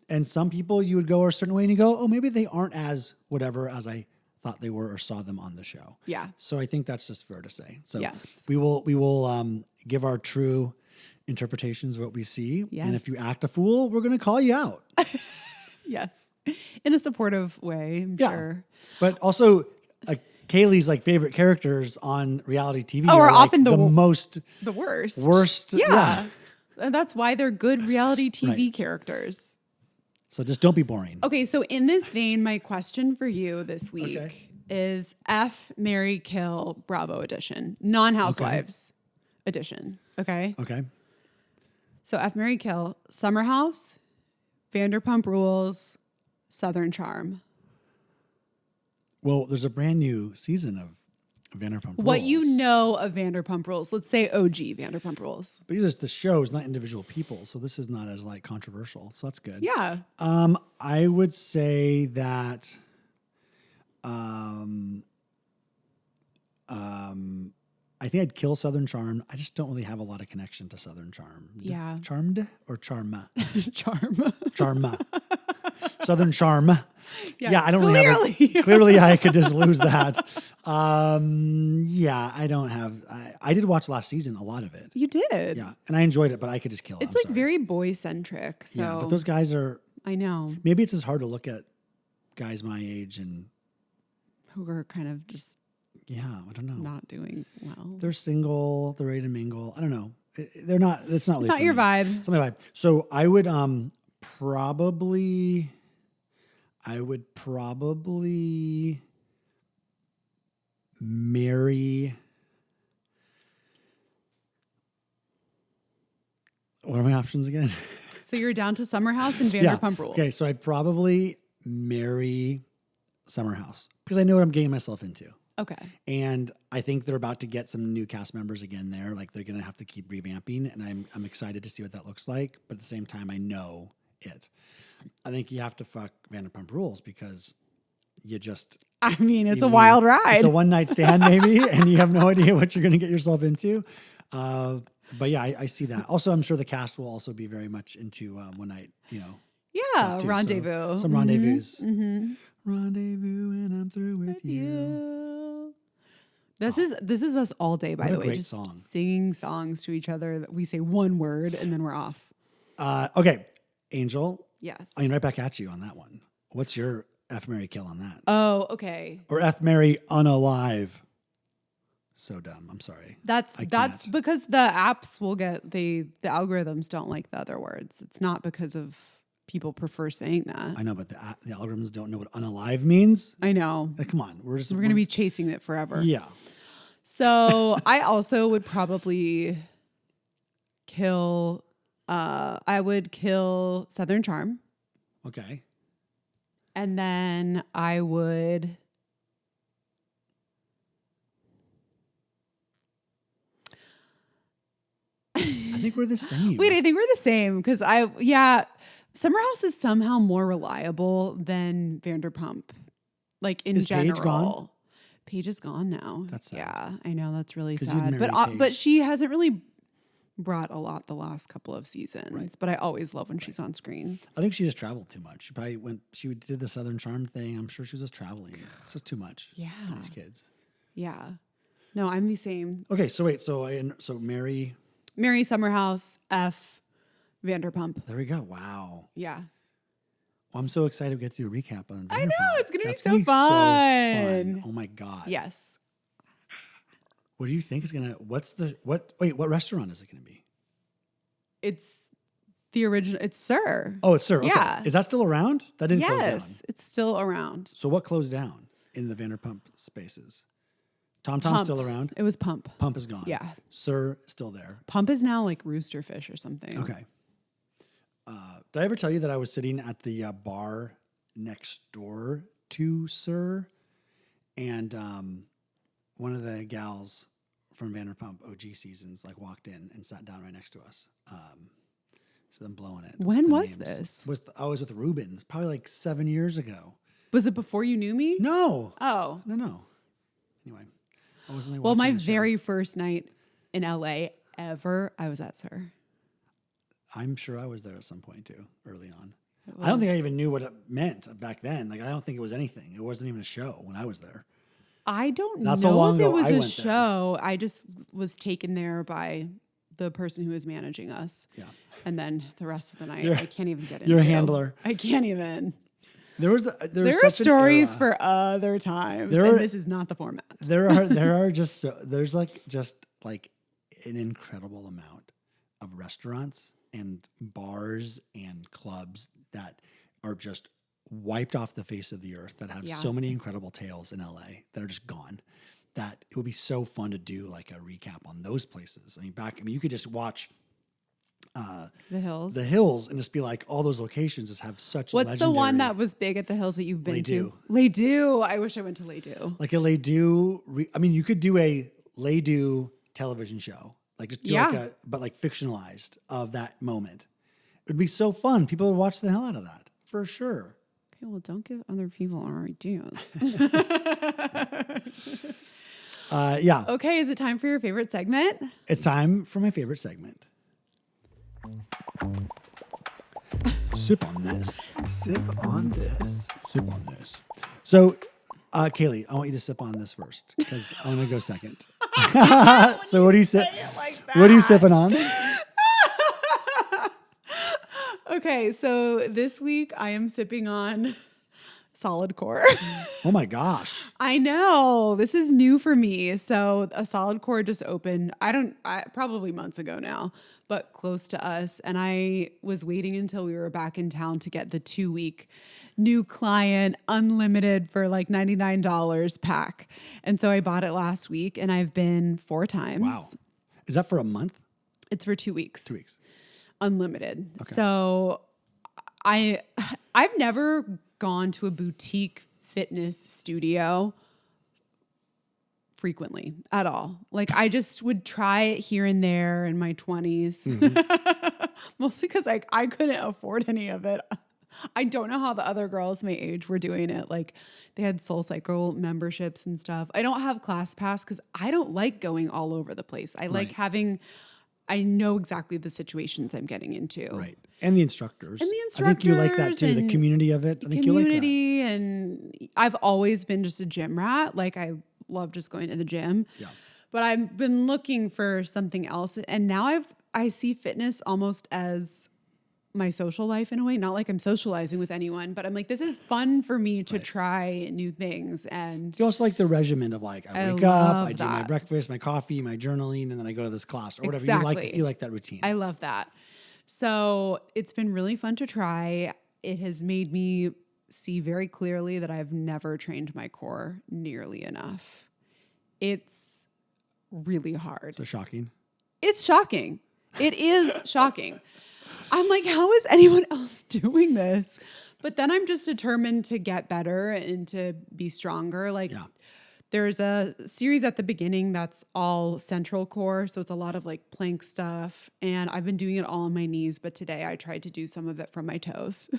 Speaker 1: And some people you would go a certain way and you go, oh, maybe they aren't as whatever as I thought they were or saw them on the show.
Speaker 2: Yeah.
Speaker 1: So I think that's just fair to say. So
Speaker 2: yes.
Speaker 1: we will give our true interpretations of what we see.
Speaker 2: Yes.
Speaker 1: And if you act a fool, we're going to call you out.
Speaker 2: Yes. In a supportive way, I'm sure.
Speaker 1: But also, Kailey's like favorite characters on reality TV
Speaker 2: are
Speaker 1: like
Speaker 2: often the
Speaker 1: worst.
Speaker 2: Worst. Yeah. And that's why they're good reality TV characters.
Speaker 1: So just don't be boring.
Speaker 2: Okay, so in this vein, my question for you this week is F, Marry, Kill, Bravo edition, non-Housewives edition. Okay?
Speaker 1: Okay.
Speaker 2: So F, Marry, Kill, Summer House, Vanderpump Rules, Southern Charm.
Speaker 1: Well, there's a brand new season of Vanderpump Rules.
Speaker 2: What you know of Vanderpump Rules. Let's say OG Vanderpump Rules.
Speaker 1: But these are the shows, not individual people. So this is not as like controversial. So that's good.
Speaker 2: Yeah.
Speaker 1: I would say that I think I'd kill Southern Charm. I just don't really have a lot of connection to Southern Charm.
Speaker 2: Yeah.
Speaker 1: Charmed or Charma?
Speaker 2: Charm.
Speaker 1: Charma. Southern Charm. Yeah, I don't
Speaker 2: clearly.
Speaker 1: really have clearly I could just lose that. Yeah, I don't have I did watch last season, a lot of it.
Speaker 2: You did.
Speaker 1: Yeah, and I enjoyed it, but I could just kill it.
Speaker 2: It's like very boy centric. So
Speaker 1: yeah, but those guys are
Speaker 2: I know.
Speaker 1: Maybe it's just hard to look at guys my age and
Speaker 2: who are kind of just
Speaker 1: I don't know.
Speaker 2: not doing well.
Speaker 1: They're single, they're ready to mingle. I don't know. They're not it's not
Speaker 2: It's
Speaker 1: really
Speaker 2: not your
Speaker 1: me.
Speaker 2: vibe.
Speaker 1: It's not my vibe. So I would probably marry. What are my options again?
Speaker 2: So you're down to Summer House and Vanderpump Rules.
Speaker 1: Okay, so I'd probably marry Summer House because I know what I'm getting myself into.
Speaker 2: Okay.
Speaker 1: And I think they're about to get some new cast members again there. Like they're going to have to keep revamping, and I'm excited to see what that looks like. But at the same time, I know it. I think you have to fuck Vanderpump Rules because you just.
Speaker 2: I mean, it's a wild ride.
Speaker 1: It's a one night stand maybe, and you have no idea what you're going to get yourself into. But yeah, I see that. Also, I'm sure the cast will also be very much into one night,
Speaker 2: yeah,
Speaker 1: too.
Speaker 2: rendezvous.
Speaker 1: So, some rendezvous.
Speaker 2: Mm-hmm.
Speaker 1: Rendezvous and I'm through with you.
Speaker 2: This is us all day, by
Speaker 1: What a
Speaker 2: the way.
Speaker 1: great
Speaker 2: Just
Speaker 1: song.
Speaker 2: singing songs to each other that we say one word and then we're off.
Speaker 1: Okay, Angel.
Speaker 2: Yes.
Speaker 1: I mean, right back at you on that one. What's your F, Marry, Kill on that?
Speaker 2: Oh, okay.
Speaker 1: Or F, Marry, Unalive. So dumb. I'm sorry.
Speaker 2: That's because the apps will get the algorithms don't like the other words. It's not because of people prefer saying that.
Speaker 1: I know, but the algorithms don't know what unalive means.
Speaker 2: I know.
Speaker 1: Like, come on, we're
Speaker 2: going to be chasing it forever.
Speaker 1: Yeah.
Speaker 2: So I also would probably kill. I would kill Southern Charm,
Speaker 1: Okay.
Speaker 2: and then I would.
Speaker 1: I think we're the same.
Speaker 2: Wait, I think we're the same because Summer House is somehow more reliable than Vanderpump. Like in
Speaker 1: Is
Speaker 2: general.
Speaker 1: Paige gone?
Speaker 2: Paige is gone now.
Speaker 1: That's sad.
Speaker 2: Yeah, I know that's really
Speaker 1: 'Cause you'd
Speaker 2: sad.
Speaker 1: marry
Speaker 2: But
Speaker 1: Paige.
Speaker 2: she hasn't really brought a lot the last couple of seasons.
Speaker 1: Right.
Speaker 2: But I always love when she's on screen.
Speaker 1: I think she just traveled too much. She probably did the Southern Charm thing. I'm sure she was just traveling. It's just too much.
Speaker 2: Yeah.
Speaker 1: For these kids.
Speaker 2: Yeah. No, I'm the same.
Speaker 1: Okay, so wait, so Mary.
Speaker 2: Mary Summerhouse, F, Vanderpump.
Speaker 1: There we go. Wow.
Speaker 2: Yeah.
Speaker 1: Well, I'm so excited to get to do a recap on Vanderpump.
Speaker 2: I know, it's gonna be
Speaker 1: That's
Speaker 2: so
Speaker 1: gonna
Speaker 2: fun.
Speaker 1: Oh my God.
Speaker 2: Yes.
Speaker 1: What do you think is what restaurant is it gonna be?
Speaker 2: It's the original. It's Sir.
Speaker 1: Oh, it's Sir. Okay.
Speaker 2: Yeah.
Speaker 1: Is that still around? That didn't close down.
Speaker 2: Yes, it's still around.
Speaker 1: So what closed down in the Vanderpump spaces? Tom's still around?
Speaker 2: It was Pump.
Speaker 1: Pump is gone.
Speaker 2: Yeah.
Speaker 1: Sir still there.
Speaker 2: Pump is now like Roosterfish or something.
Speaker 1: Okay. Did I ever tell you that I was sitting at the bar next door to Sir, and one of the gals from Vanderpump OG seasons walked in and sat down right next to us. So I'm blowing it.
Speaker 2: When
Speaker 1: The
Speaker 2: was
Speaker 1: names.
Speaker 2: this?
Speaker 1: I was with Ruben, probably like 7 years ago.
Speaker 2: Was it before you knew me?
Speaker 1: No.
Speaker 2: Oh.
Speaker 1: No. Anyway, I was only
Speaker 2: Well,
Speaker 1: watching
Speaker 2: my
Speaker 1: the show.
Speaker 2: very first night in LA ever, I was at Sir.
Speaker 1: I'm sure I was there at some point too, early on. I don't think I even knew what it meant back then. I don't think it was anything. It wasn't even a show when I was there.
Speaker 2: I don't
Speaker 1: Not so
Speaker 2: know
Speaker 1: long
Speaker 2: if it
Speaker 1: ago
Speaker 2: was
Speaker 1: I
Speaker 2: a
Speaker 1: went there.
Speaker 2: show. I just was taken there by the person who was managing us.
Speaker 1: Yeah.
Speaker 2: And then the rest of the night,
Speaker 1: You're-
Speaker 2: I can't even get into.
Speaker 1: you're a handler.
Speaker 2: I can't even.
Speaker 1: There
Speaker 2: There are
Speaker 1: such an
Speaker 2: stories
Speaker 1: era.
Speaker 2: for other times,
Speaker 1: There
Speaker 2: and
Speaker 1: are-
Speaker 2: this is not the format.
Speaker 1: There are just an incredible amount of restaurants and bars and clubs that are just wiped off the face of the earth, that have
Speaker 2: Yeah.
Speaker 1: so many incredible tales in LA that are just gone, that it would be so fun to do like a recap on those places. You could just watch
Speaker 2: The Hills.
Speaker 1: The Hills, and just be like, all those locations just have such
Speaker 2: What's
Speaker 1: legendary...
Speaker 2: the one that was big at the Hills that you've been
Speaker 1: Les
Speaker 2: to? Les Deux. I wish I went to Les Deux.
Speaker 1: Like a Les Deux... I mean, you could do a Les Deux television show. Like just do but like fictionalized of that moment. It would be so fun. People would watch the hell out of that. For sure.
Speaker 2: Okay, well, don't give other people our ideas.
Speaker 1: Yeah.
Speaker 2: Okay, is it time for your favorite segment?
Speaker 1: It's time for my favorite segment. Sip on this.
Speaker 3: Sip on this.
Speaker 1: Sip on this. So, Kailey, I want you to sip on this first because I want to go second. So what do you sip? What are you sipping on?
Speaker 2: Okay, so this week I am sipping on Solid Core.
Speaker 1: Oh my gosh.
Speaker 2: I know. This is new for me. So a Solid Core just opened, probably months ago now, but close to us. And I was waiting until we were back in town to get the 2-week new client unlimited for like $99 pack. And so I bought it last week and I've been 4 times.
Speaker 1: Wow. Is that for a month?
Speaker 2: It's for 2 weeks.
Speaker 1: 2 weeks.
Speaker 2: Unlimited.
Speaker 1: Okay.
Speaker 2: So I've never gone to a boutique fitness studio frequently at all. Like I just would try it here and there in my 20s. Mm-hmm. Mostly because I couldn't afford any of it. I don't know how the other girls my age were doing it. Like they had SoulCycle memberships and stuff. I don't have ClassPass because I don't like going all over the place. I like having... I know exactly the situations I'm getting into.
Speaker 1: Right. And the instructors.
Speaker 2: I
Speaker 1: think you like that too. The community of it. I think you like that.
Speaker 2: Community, and I've always been just a gym rat. Like I love just going to the gym.
Speaker 1: Yeah.
Speaker 2: But I've been looking for something else. And now I see fitness almost as my social life in a way. Not like I'm socializing with anyone, but I'm like, this is fun for me to try new things. And
Speaker 1: you also like the regimen of like, I wake up, I do my breakfast, my coffee, my journaling, and then I go to this class or whatever.
Speaker 2: Exactly.
Speaker 1: You like that routine.
Speaker 2: I love that. So it's been really fun to try. It has made me see very clearly that I've never trained my core nearly enough. It's really hard.
Speaker 1: So shocking.
Speaker 2: It's shocking. It is shocking. I'm like, how is anyone else doing this? But then I'm just determined to get better and to be stronger. Like there's a series at the beginning that's all central core. So it's a lot of like plank stuff. And I've been doing it all on my knees. But today I tried to do some of it from my toes.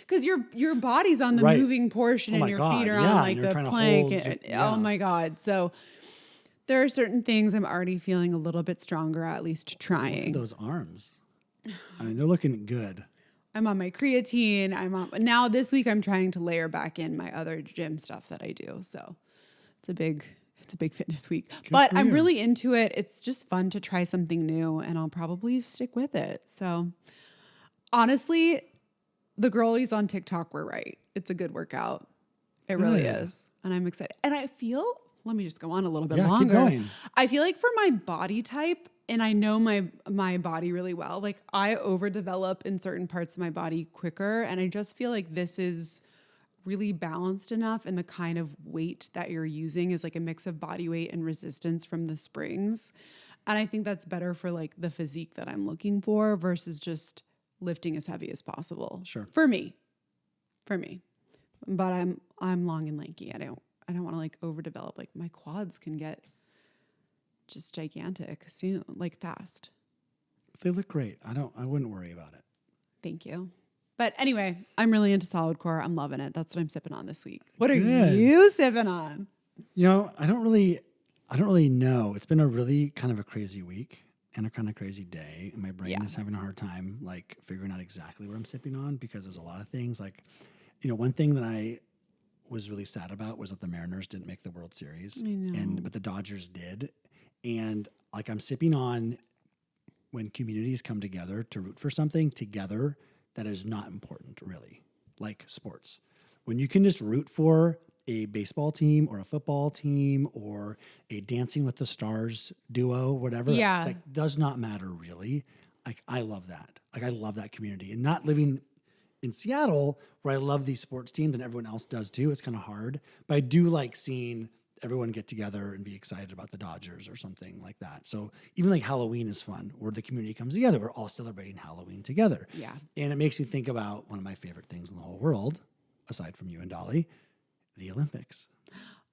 Speaker 2: Because your body's on the moving portion and your feet are on like the plank. Oh my God. So there are certain things I'm already feeling a little bit stronger, at least trying.
Speaker 1: Those arms. I mean, they're looking good.
Speaker 2: I'm on my creatine. Now this week I'm trying to layer back in my other gym stuff that I do. So it's a big fitness week. But I'm really into it. It's just fun to try something new and I'll probably stick with it. So honestly, the girlies on TikTok were right. It's a good workout. It really is. And I'm excited. And I feel, let me just go on a little bit longer.
Speaker 1: Keep going.
Speaker 2: I feel like for my body type, and I know my body really well, like I overdevelop in certain parts of my body quicker. And I just feel like this is really balanced enough. And the kind of weight that you're using is like a mix of body weight and resistance from the springs. And I think that's better for like the physique that I'm looking for versus just lifting as heavy as possible.
Speaker 1: Sure.
Speaker 2: For me. But I'm long and lanky. I don't want to like overdevelop. Like my quads can get just gigantic soon, like fast.
Speaker 1: They look great. I wouldn't worry about it.
Speaker 2: Thank you. But anyway, I'm really into solid core. I'm loving it. That's what I'm sipping on this week. What are you sipping on?
Speaker 1: You know, I don't really know. It's been a really kind of a crazy week and a kind of crazy day. And my brain is having a hard time like figuring out exactly what I'm sipping on because there's a lot of things. Like, you know, one thing that I was really sad about was that the Mariners didn't make the World Series.
Speaker 2: I know.
Speaker 1: But the Dodgers did. And like I'm sipping on when communities come together to root for something together that is not important really, like sports. When you can just root for a baseball team or a football team or a Dancing with the Stars duo, whatever, that does not matter really. Like I love that. Like I love that community. And not living in Seattle where I love these sports teams and everyone else does too. It's kind of hard. But I do like seeing everyone get together and be excited about the Dodgers or something like that. So even like Halloween is fun, where the community comes together. We're all celebrating Halloween together.
Speaker 2: Yeah.
Speaker 1: And it makes me think about one of my favorite things in the whole world, aside from you and Dolly, the Olympics.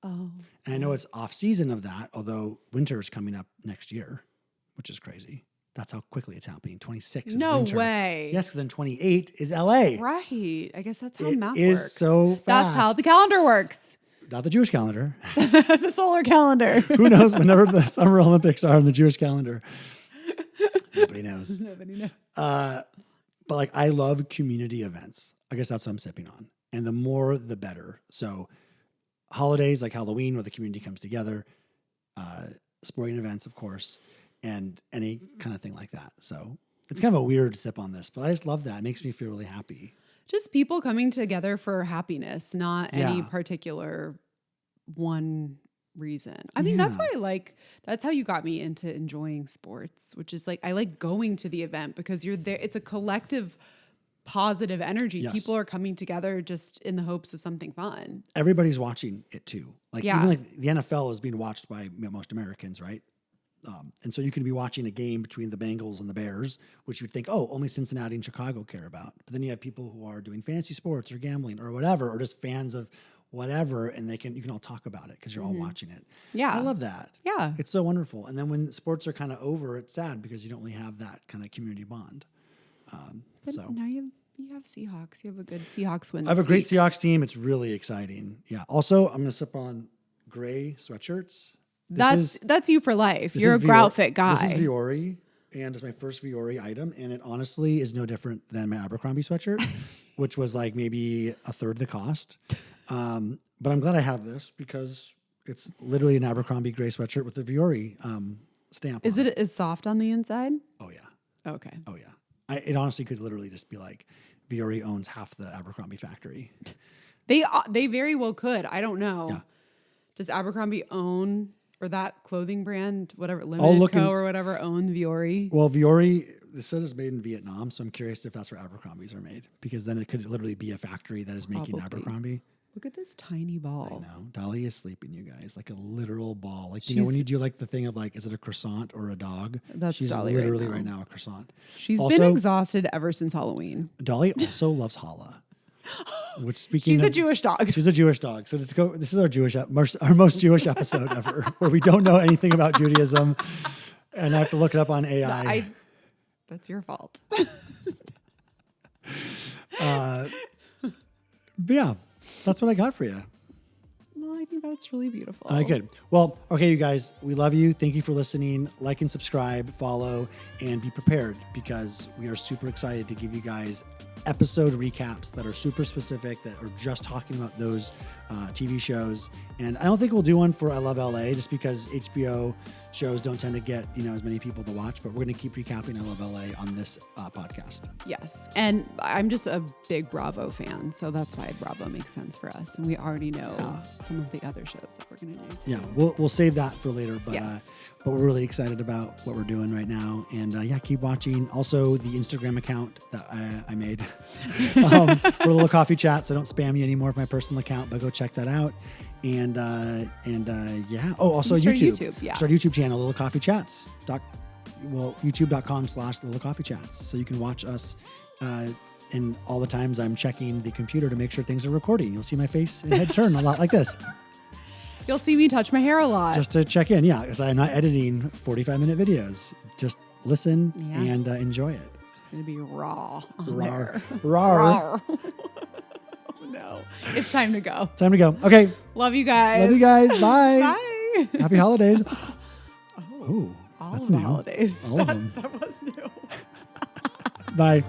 Speaker 2: Oh.
Speaker 1: And I know it's off season of that, although winter is coming up next year, which is crazy. That's how quickly it's happening. 26 is
Speaker 2: No
Speaker 1: winter.
Speaker 2: way.
Speaker 1: Yes, because then 28 is LA.
Speaker 2: Right. I guess that's how
Speaker 1: It
Speaker 2: math
Speaker 1: is
Speaker 2: works.
Speaker 1: so fast.
Speaker 2: That's how the calendar works.
Speaker 1: Not the Jewish calendar.
Speaker 2: The solar calendar.
Speaker 1: Who knows whenever the Summer Olympics are on the Jewish calendar? Nobody knows.
Speaker 2: Nobody knows.
Speaker 1: But like, I love community events. I guess that's what I'm sipping on. And the more, the better. So holidays like Halloween, where the community comes together, sporting events, of course, and any kind of thing like that. So it's kind of a weird sip on this, but I just love that. It makes me feel really happy.
Speaker 2: Just people coming together for happiness, not any
Speaker 1: Yeah.
Speaker 2: particular one reason. I mean, that's why that's how you got me into enjoying sports, which is like, I like going to the event because you're there. It's a collective positive energy.
Speaker 1: Yes.
Speaker 2: People are coming together just in the hopes of something fun.
Speaker 1: Everybody's watching it too. Like
Speaker 2: Yeah.
Speaker 1: even like the NFL is being watched by most Americans, right? And so you could be watching a game between the Bengals and the Bears, which you'd think, oh, only Cincinnati and Chicago care about. But then you have people who are doing fantasy sports or gambling or whatever, or just fans of whatever, and you can all talk about it because you're all watching it.
Speaker 2: Yeah.
Speaker 1: I love that.
Speaker 2: Yeah.
Speaker 1: It's so wonderful. And then when sports are kind of over, it's sad because you don't really have that kind of community bond.
Speaker 2: But
Speaker 1: So
Speaker 2: now you have Seahawks. You have a good Seahawks win.
Speaker 1: I have a
Speaker 2: this
Speaker 1: great
Speaker 2: week.
Speaker 1: Seahawks team. It's really exciting. Yeah. Also, I'm going to sip on gray sweatshirts.
Speaker 2: That's you for life.
Speaker 1: This
Speaker 2: You're a
Speaker 1: is
Speaker 2: Groutfit guy.
Speaker 1: This is Viore, and it's my first Viore item, and it honestly is no different than my Abercrombie sweatshirt, which was like maybe a third the cost. But I'm glad I have this because it's literally an Abercrombie gray sweatshirt with a Viore stamp.
Speaker 2: Is
Speaker 1: on
Speaker 2: it as soft on the inside?
Speaker 1: Oh yeah,
Speaker 2: Okay.
Speaker 1: oh yeah. It honestly could literally just be like Viore owns half the Abercrombie factory.
Speaker 2: They very well could. I don't know.
Speaker 1: Yeah.
Speaker 2: Does Abercrombie own, or that clothing brand, whatever, Limited Co. or whatever, own Viore?
Speaker 1: Well, Viore, this says it's made in Vietnam, so I'm curious if that's where Abercrombie's are made, because then it could literally be a factory that is making
Speaker 2: Probably.
Speaker 1: Abercrombie.
Speaker 2: Look at this tiny ball.
Speaker 1: No, Dolly is sleeping, you guys, like a literal ball. Like, you know, when you do like the thing of like, is it a croissant or a dog?
Speaker 2: That's
Speaker 1: She's
Speaker 2: Dolly
Speaker 1: literally
Speaker 2: right
Speaker 1: right
Speaker 2: now.
Speaker 1: now a croissant.
Speaker 2: She's
Speaker 1: Also,
Speaker 2: been exhausted ever since Halloween.
Speaker 1: Dolly also loves challah. Which
Speaker 2: She's a Jewish dog.
Speaker 1: She's a Jewish dog. So this is our most Jewish episode ever, where we don't know anything about Judaism, and I have to look it up on AI.
Speaker 2: That's your fault.
Speaker 1: But yeah, that's what I got for you.
Speaker 2: Well, I think that's really beautiful.
Speaker 1: All right, good. Well, okay, you guys, we love you. Thank you for listening. Like and subscribe, follow, and be prepared because we are super excited to give you guys episode recaps that are super specific, that are just talking about those TV shows. And I don't think we'll do one for I Love LA just because HBO shows don't tend to get, as many people to watch, but we're going to keep recapping I Love LA on this podcast.
Speaker 2: Yes. And I'm just a big Bravo fan, so that's why Bravo makes sense for us. And we already know some of the other shows that we're going to do too.
Speaker 1: Yeah, we'll save that for later, but
Speaker 2: Yes.
Speaker 1: but we're really excited about what we're doing right now, and keep watching. Also, the Instagram account that I made for a little coffee chat, so don't spam me anymore with my personal account, but go check that out. And yeah. Oh, also
Speaker 2: Start
Speaker 1: YouTube.
Speaker 2: Yeah.
Speaker 1: Start a YouTube channel, Little Coffee Chats. YouTube.com/Little Coffee Chats, so you can watch us. And all the times I'm checking the computer to make sure things are recording. You'll see my face and head turn a lot like this.
Speaker 2: You'll see me touch my hair a lot.
Speaker 1: Just to check in, because I'm not editing 45-minute videos. Just listen and enjoy it.
Speaker 2: It's going to be raw.
Speaker 1: Rawr. Rawr.
Speaker 2: Rawr. Oh, no. It's time to go.
Speaker 1: Time to go. Okay.
Speaker 2: Love you guys.
Speaker 1: Love you guys. Bye.
Speaker 2: Bye.
Speaker 1: Happy holidays. Oh,
Speaker 2: All
Speaker 1: that's
Speaker 2: of the
Speaker 1: new.
Speaker 2: holidays.
Speaker 1: All of them.
Speaker 2: That was new.
Speaker 1: Bye.